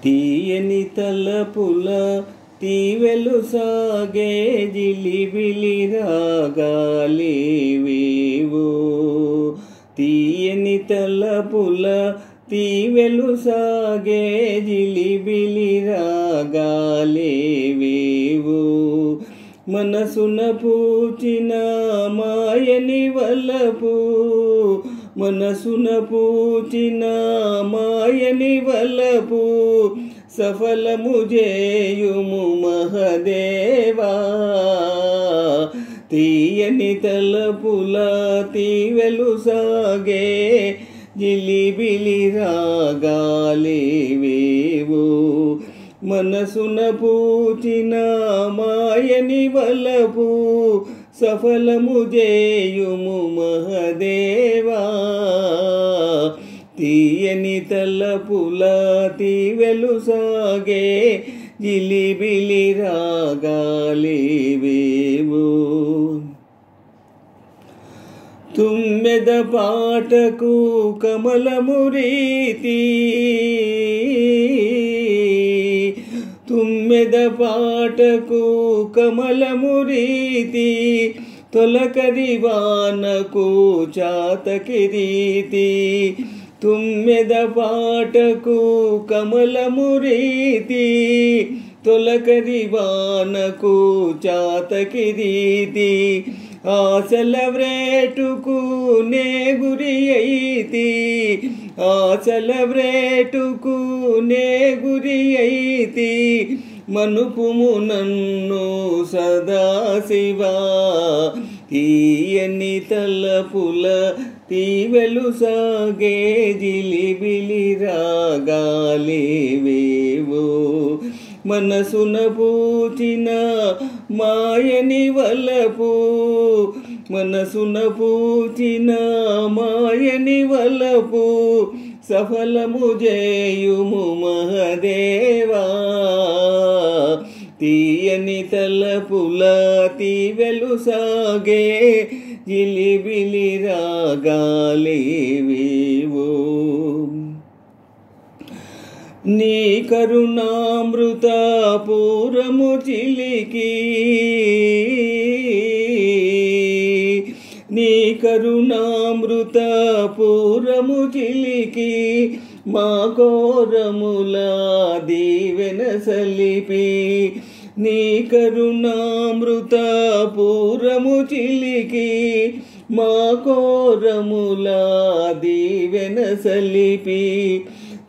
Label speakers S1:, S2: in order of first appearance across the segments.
S1: తీయని తలపుల తీవెలు సాగే జిలిబిలి రాగాలేవేవో తీయని తలపుల తీవెలు సాగే జిలిబిలి రాగాలేవేవో మనసున పూచిన మాయని వలపు మనసున పూచిన మాయని వలపు సఫలము చేయుము మహదేవా తీయని తలపుల తీవెలు సాగే జిలిబిలి రాగాలేవేవో మనసున పూచిన మాయని వలపు సఫలము చేయుము మహదేవా తీయని తలపుల తీవెలు సాగే జిలిబిలి రాగాలేవేవో తుమ్మెద పాటకు కమలము రీతి తుమ్మెద పాటకు కమలము రీతి తొలకరి వానకు చాతకి రీతి తుమ్మెద పాటకు కమలము రీతి తొలకరి వానకు చాతకి రీతి ఆశల వ్రేటుకు నే గురి అయితి ఆశల వ్రేటుకు నే గురి అయితి మనుపుము నన్ను సదాశివా తీయని తలపుల తీవెలు సాగే జిలిబిలి రాగాలేవేవో మనసున పూచిన మాయని వలపు మనసున పూచిన మాయని వలపు సఫలము చేయుము మహదేవా తీయని తలపుల తీవెలు సాగే జిలిబిలి రాగాలేవేవో నీ కరుణామృత పూరము చిలికి నీ కరుణామృత పూరము చిలికి మా కోరముల దీవెన సలిపి నీ కరుణామృత పూరము చిలికి మా కోరముల దీవెన సలిపి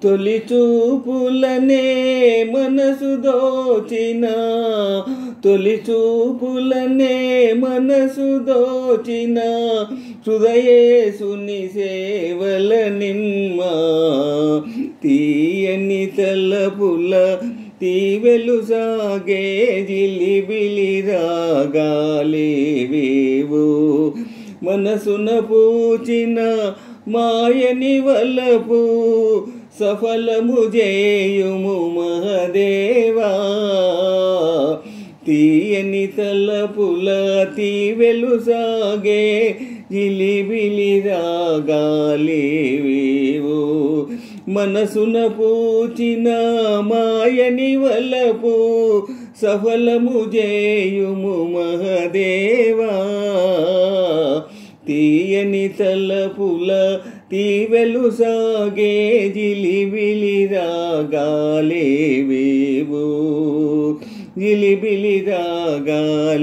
S1: తొలి చూపులనే మనసు దోచిన తొలి చూపులనే మనసు దోచిన హృదయేసుని సేవల నిమ్మ తీయని తలపుల తీవెలు సాగే జిలిబిలి రాగాలేవేవో మనసున పూచిన మాయని వలపు సఫలము చేయుము మహదేవా తీయని తలపుల తీవెలు సాగే జిలిబిలి రాగాలేవేవో మనసున పూచిన మాయని వలపు సఫలము చేయుము మహదేవా తీయని తలపుల తీవెలు సాగే జిలిబిలి రాగాలేవేవో జిలిబిలి రాగాలేవేవో